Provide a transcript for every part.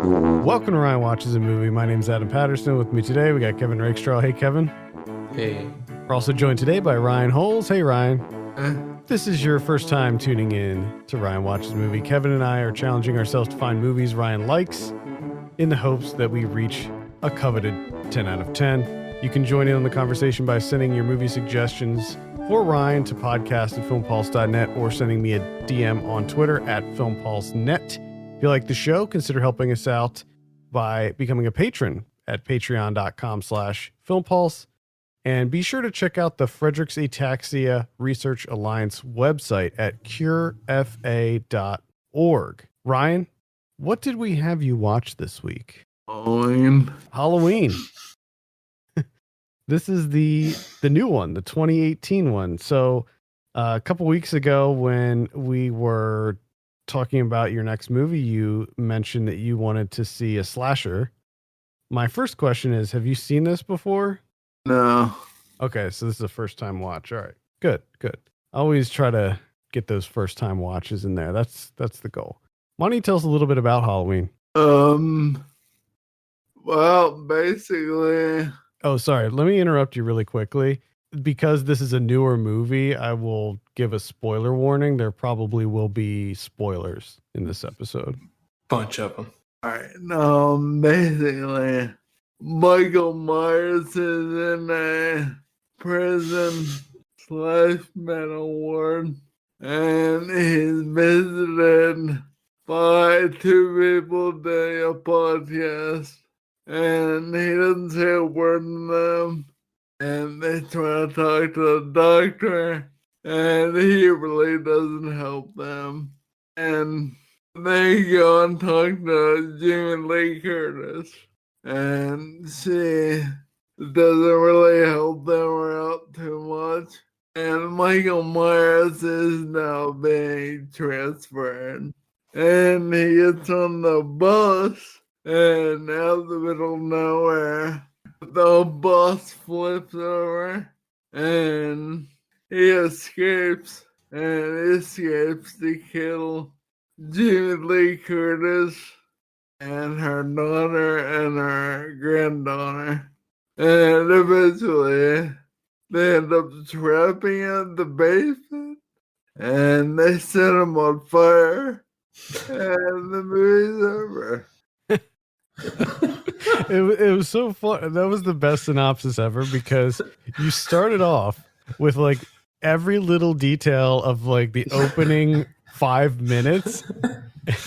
Welcome to Ryan Watches a Movie. My name is Adam Patterson. With me today, we got Kevin Rakestraw. Hey, Kevin. Hey. We're also joined today by Ryan Holes. Hey, Ryan. This is your first time tuning in to Ryan Watches a Movie. Kevin and I are challenging ourselves to find movies Ryan likes in the hopes that we reach a coveted 10 out of 10. You can join in on the conversation by sending your movie suggestions for Ryan to podcast@filmpulse.net or sending me a DM on Twitter @filmpulsenet. If you like the show, consider helping us out by becoming a patron at patreon.com/filmpulse. And be sure to check out the Friedreich's Ataxia Research Alliance website at curefa.org. Ryan, what did we have you watch this week? Halloween. This is the new one, the 2018 one. So a couple weeks ago when we were talking about your next movie, you mentioned that you wanted to see a slasher. My first question is, have you seen this before? No. Okay, so this is a first time watch. All right. Good. I always try to get those first time watches in there. That's the goal. Why don't you tell us a little bit about Halloween? Well, basically. Oh, sorry. Let me interrupt you really quickly. Because this is a newer movie, I will give a spoiler warning. There probably will be spoilers in this episode. Bunch of them. All right. Basically, Michael Myers is in a prison/mental ward, and he's visited by two people doing a podcast, and he doesn't say a word to them. And they try to talk to the doctor, and he really doesn't help them. And they go and talk to Jamie Lee Curtis, and she doesn't really help them out too much. And Michael Myers is now being transferred. And he gets on the bus, and out of the middle of nowhere, the bus flips over and he escapes to kill Jamie Lee Curtis and her daughter and her granddaughter. And eventually they end up trapping in the basement and they set him on fire and the movie's over. It was so fun. That was the best synopsis ever because you started off with like every little detail of like the opening 5 minutes,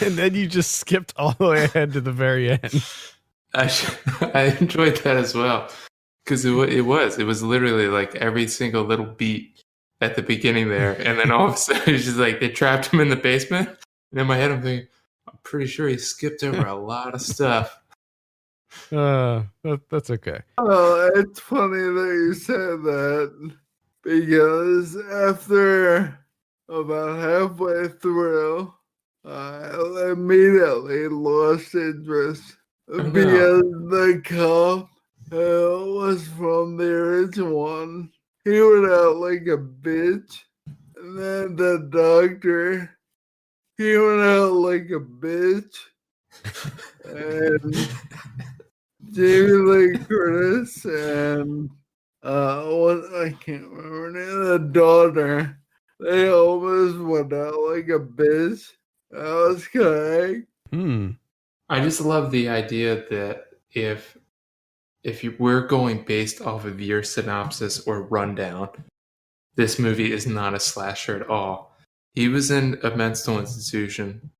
and then you just skipped all the way ahead to the very end. I enjoyed that as well because it was literally like every single little beat at the beginning there, and then all of a sudden it's just like they trapped him in the basement. And in my head, I'm thinking, I'm pretty sure he skipped over a lot of stuff. That's okay. Oh, it's funny that you said that because after about halfway through, I immediately lost interest because the cop was from the original one. He went out like a bitch, and then the doctor, he went out like a bitch, and Jamie Lee Curtis and I can't remember the name, the daughter. They almost went out like a bitch. That was correct. I just love the idea that if we're going based off of your synopsis or rundown, this movie is not a slasher at all. He was in a mental institution,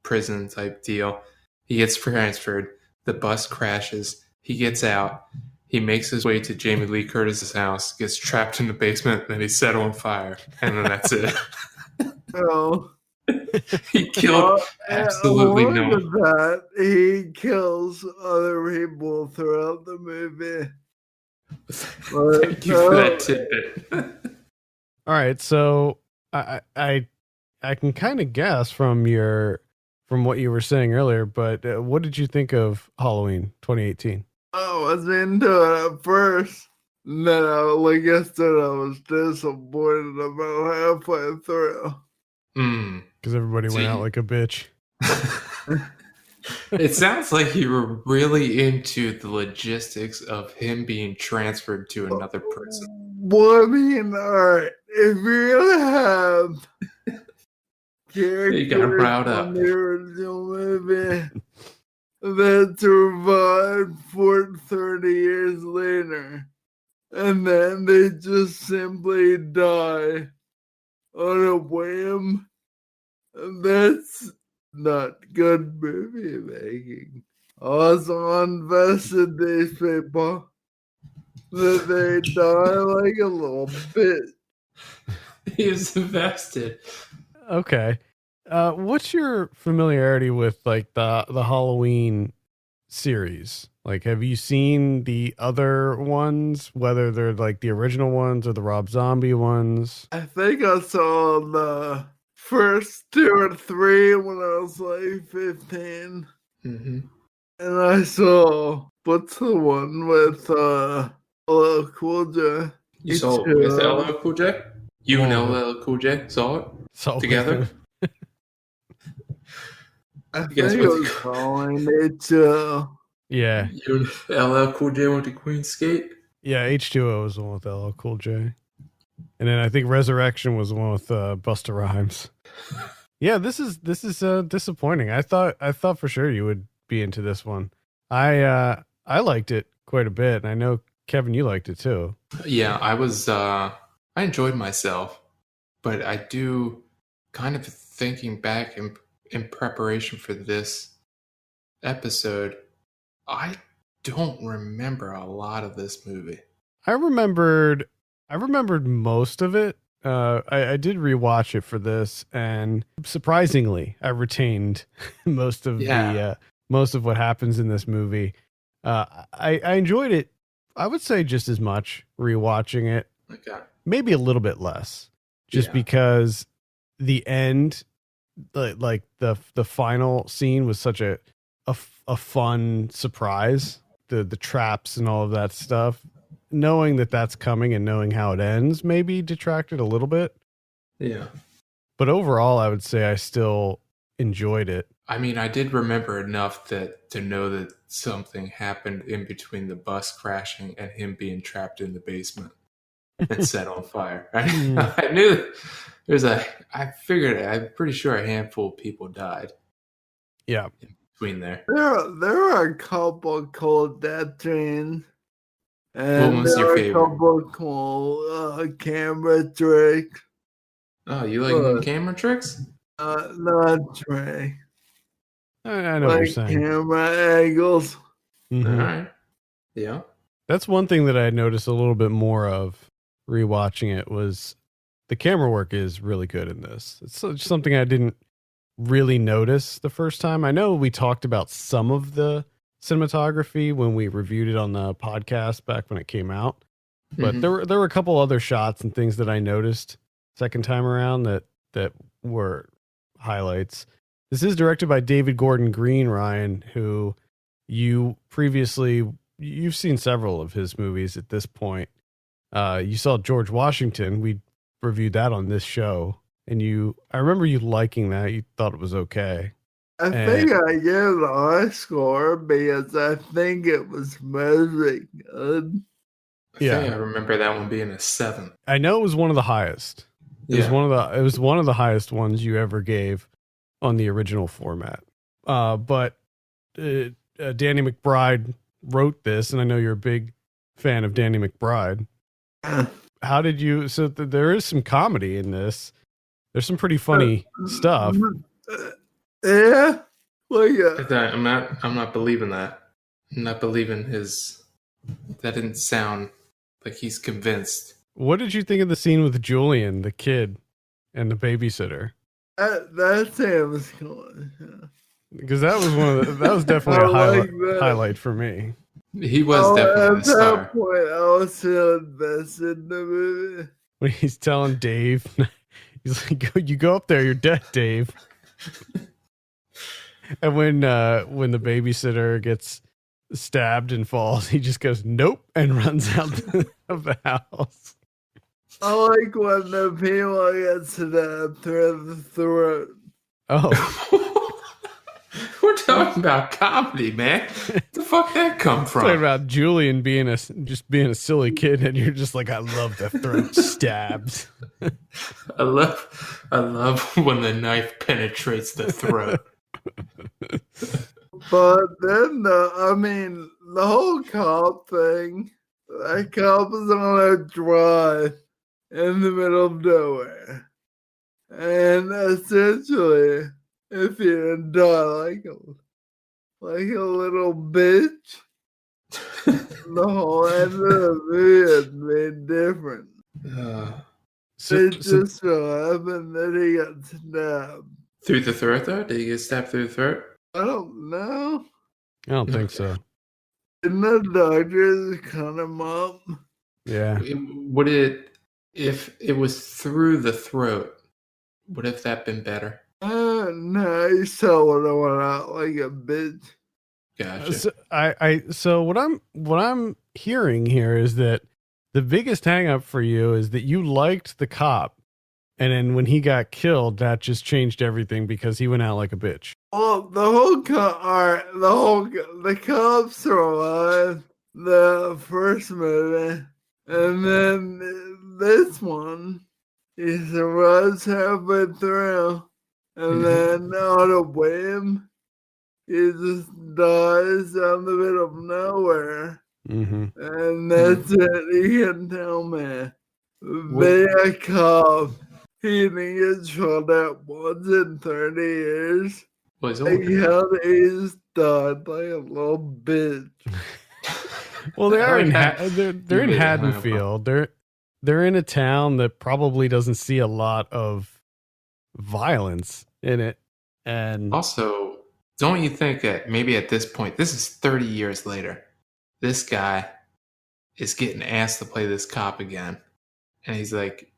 prison type deal. He gets transferred. The bus crashes. He gets out. He makes his way to Jamie Lee Curtis's house, gets trapped in the basement, then he's set on fire, and then that's it. Oh. He killed absolutely no one. That he kills other people throughout the movie. Thank you for that tidbit. All right, so I can kind of guess from what you were saying earlier, but what did you think of Halloween 2018? I was into it at first. And then, like I said, I was disappointed about halfway through. Because everybody went out like a bitch. It sounds like you were really into the logistics of him being transferred to another prison. Well, I mean, alright, if you're gonna have You got him characters riled up. from the original movie that survived for 30 years later, and then they just simply die on a whim, that's not good movie making. Also invest in these people that they die like a little bit. He was invested. Okay. What's your familiarity with like the Halloween series? Like, have you seen the other ones, whether they're like the original ones or the Rob Zombie ones? I think I saw the first 2 or 3 when I was like 15. Mm-hmm. And I saw, what's the one with LL Cool J? You saw it with LL Cool J? You and Oh. LL Cool J saw it So together? I You guys think it went was to- calling it Yeah. You and LL Cool J went to Queen's Gate? Yeah, H2O was the one with LL Cool J. And then I think Resurrection was the one with Busta Rhymes. Yeah, this is disappointing. I thought for sure you would be into this one. I liked it quite a bit, and I know Kevin, you liked it too. Yeah, I enjoyed myself, but I do kind of thinking back in preparation for this episode, I don't remember a lot of this movie. I remembered most of it. I did rewatch it for this, and surprisingly, I retained most of most of what happens in this movie. I enjoyed it. I would say just as much rewatching it, Okay. maybe a little bit less, just Yeah. because the end, like the final scene was such a fun surprise. The traps and all of that stuff. Knowing that that's coming and knowing how it ends maybe detracted a little bit. Yeah. But overall, I would say I still enjoyed it. I mean, I did remember enough to know that something happened in between the bus crashing and him being trapped in the basement and set on fire. I knew I figured it. I'm pretty sure a handful of people died. Yeah. In between there. There are a couple cool death scenes. What And was your there are favorite? a couple cool camera tricks. Oh, you like them camera tricks? Not trick. I know what you're Like saying. camera angles. Mhm. All right. Yeah. That's one thing that I noticed a little bit more of rewatching it was the camera work is really good in this. It's something I didn't really notice the first time. I know we talked about some of the cinematography when we reviewed it on the podcast back when it came out, but Mhm. there were a couple other shots and things that I noticed second time around that were highlights. This is directed by David Gordon Green, Ryan, who you've seen several of his movies at this point. You saw George Washington. We reviewed that on this show, and I remember you liking that. You thought it was okay. I think I gave it a high score because I think it was very good. I think I remember that one being a 7. I know it was one of the highest. It was one of the highest ones you ever gave on the original format. But Danny McBride wrote this, and I know you're a big fan of Danny McBride. How did you? So there is some comedy in this. There's some pretty funny stuff. Yeah, I'm not believing that. I'm not believing his. That didn't sound like he's convinced. What did you think of the scene with Julian, the kid, and the babysitter? That sounds cool. Because that was definitely a highlight for me. He was definitely the star. At that point, I was so invested in the movie. When he's telling Dave, he's like, "You go up there, you're dead, Dave." And when the babysitter gets stabbed and falls, he just goes, "Nope," and runs out of the house. I like when the people get stabbed through the throat. Oh, We're talking about comedy, man. The fuck that come Talking from? about Julian being a silly kid, and you're just like, I love the throat stabs. I love when the knife penetrates the throat. But then, the whole cop thing, that cop is on a drive in the middle of nowhere. And essentially, if you didn't die like a little bitch, the whole end of the movie made different. It just so happened that he got stabbed. Through the throat, though? Did he get stabbed through the throat? I don't know. I don't think so. Didn't the doctors cut him up? Yeah. If it was through the throat, would have that been better? No, he still would have went out like a bitch. Gotcha. So what I'm hearing here is that the biggest hang up for you is that you liked the cop, and then when he got killed, that just changed everything because he went out like a bitch. Well, the cops survived the first movie, and then this one, he survives halfway through, and then out of whim, he just dies out in the middle of nowhere. Mm-hmm. And that's it. You can tell me. Being a cop, he didn't get shot at once in 30 years. Was He's died like a little bitch. Well, they're in Haddonfield. They're in a town that probably doesn't see a lot of violence in it. And also, don't you think that maybe at this point, this is 30 years later, this guy is getting asked to play this cop again. And he's like,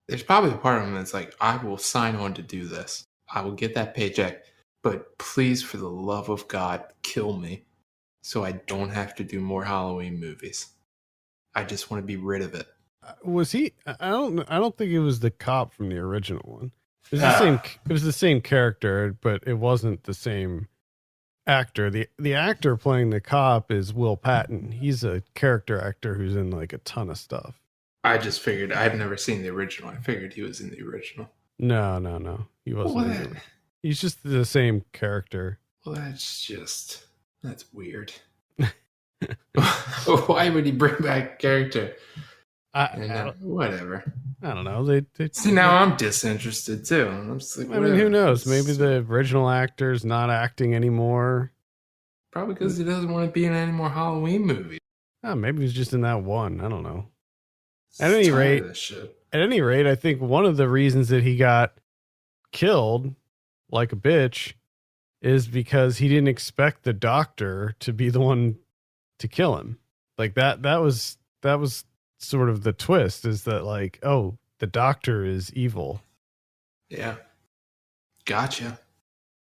there's probably a part of him that's like, I will sign on to do this. I will get that paycheck. But please, for the love of God, kill me so I don't have to do more Halloween movies. I just want to be rid of it. Was he? I don't think it was the cop from the original one. It was the same. It was the same character, but it wasn't the same actor. The actor playing the cop is Will Patton. He's a character actor who's in like a ton of stuff. I just figured I've never seen the original. I figured he was in the original. No, he wasn't. He's just the same character. Well, that's weird. Why would he bring back a character? Whatever. I don't know. They see, now I'm disinterested too. I'm just like, I mean, who knows? Maybe the original actor's not acting anymore. Probably because he doesn't want to be in any more Halloween movies. Oh, maybe he's just in that one. I don't know. At any rate, I think one of the reasons that he got killed like a bitch is because he didn't expect the doctor to be the one to kill him. Like that was sort of the twist, is that like, oh, the doctor is evil. Yeah. Gotcha.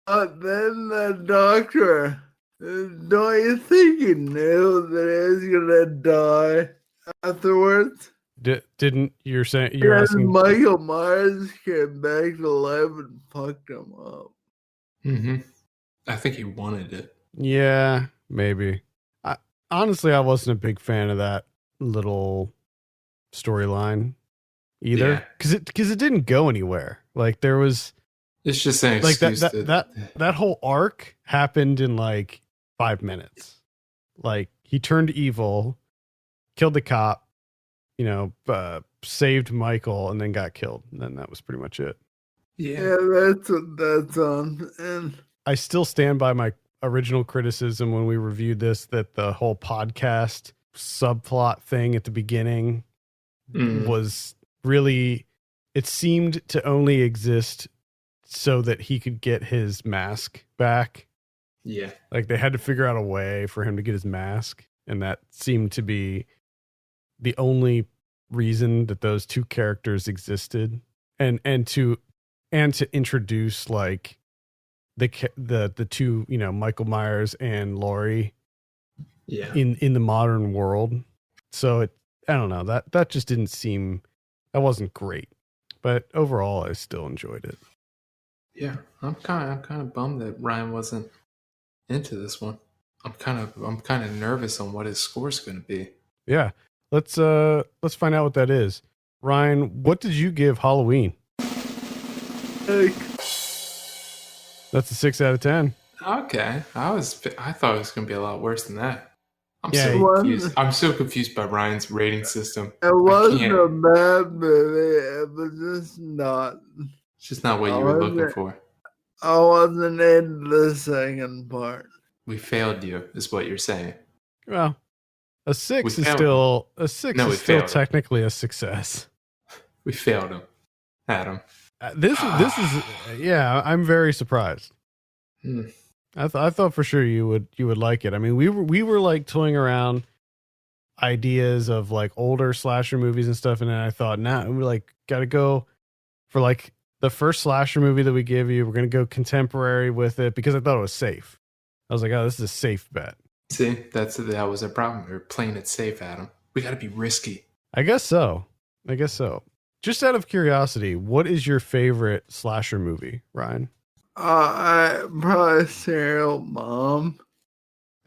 Then the doctor, don't you think he knew that he was gonna die afterwards? Didn't you're saying you're asking? Michael Myers came back to life and fucked him up. Mm-hmm. I think he wanted it. Yeah, maybe. Honestly, I wasn't a big fan of that little storyline either, because it didn't go anywhere. Like there was, it's just an like excuse that whole arc happened in like 5 minutes. Like he turned evil, killed the cop, saved Michael, and then got killed. And then that was pretty much it. Yeah, that's what that's on. And I still stand by my original criticism when we reviewed this, that the whole podcast subplot thing at the beginning was really, it seemed to only exist so that he could get his mask back. Yeah. Like they had to figure out a way for him to get his mask. And that seemed to be the only reason that those two characters existed. And to introduce like the two, Michael Myers and Laurie in the modern world. So I don't know, that just didn't seem, that wasn't great, but overall I still enjoyed it. Yeah. I'm kind of bummed that Ryan wasn't into this one. I'm kind of nervous on what his score's going to be. Yeah. Let's find out what that is. Ryan, what did you give Halloween? Like, That's a 6 out of 10. Okay, I thought it was going to be a lot worse than that. I'm Yeah, so it confused. wasn't- I'm so confused by Ryan's rating system. it wasn't can't. a bad movie. It was just not. It's just not what you were looking for. I wasn't into the second part. We failed you, is what you're saying. Well, a 6 We is failed still a 6 No, we is still failed. technically a success. We failed him, Adam. This is yeah, I'm very surprised. Hmm. I thought for sure you would like it. I mean, we were like toying around ideas of like older slasher movies and stuff, and then I thought, nah, we like got to go for like the first slasher movie that we give you. We're gonna go contemporary with it because I thought it was safe. I was like, oh, this is a safe bet. See, that was our problem. We were playing it safe, Adam. We got to be risky. I guess so. Just out of curiosity, what is your favorite slasher movie, Ryan? I probably Serial Mom.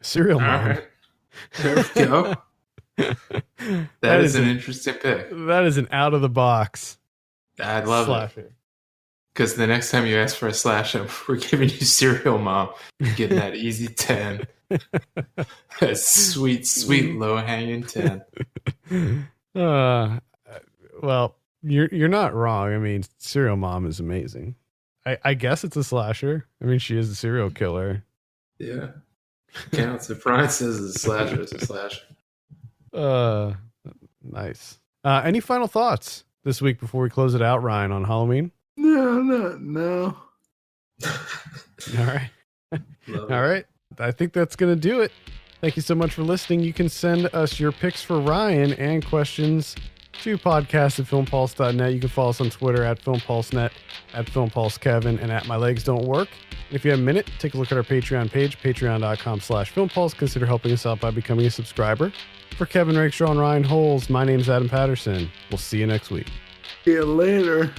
Serial All Mom. right, there we go. that is an interesting pick. That is an out of the box I love it. slasher. Because the next time you ask for a slasher, we're giving you Serial Mom. You're getting that easy 10. That sweet, sweet low-hanging 10. Well, you're not wrong. I mean, Serial Mom is amazing. I guess it's a slasher. I mean, she is a serial killer. Yeah. Counts. If Ryan says it's a slasher, it's a slasher. Nice. Any final thoughts this week before we close it out, Ryan, on Halloween? No. All right. Love All it. right. I think that's going to do it. Thank you so much for listening. You can send us your picks for Ryan and questions to podcast@filmpulse.net. You can follow us on Twitter @FilmPulseNet, @FilmPulseKevin, and @MyLegsDon'tWork. And if you have a minute, take a look at our Patreon page, patreon.com/FilmPulse. Consider helping us out by becoming a subscriber. For Kevin Rakestraw and Ryan Holes, my name's Adam Patterson. We'll see you next week. See you later.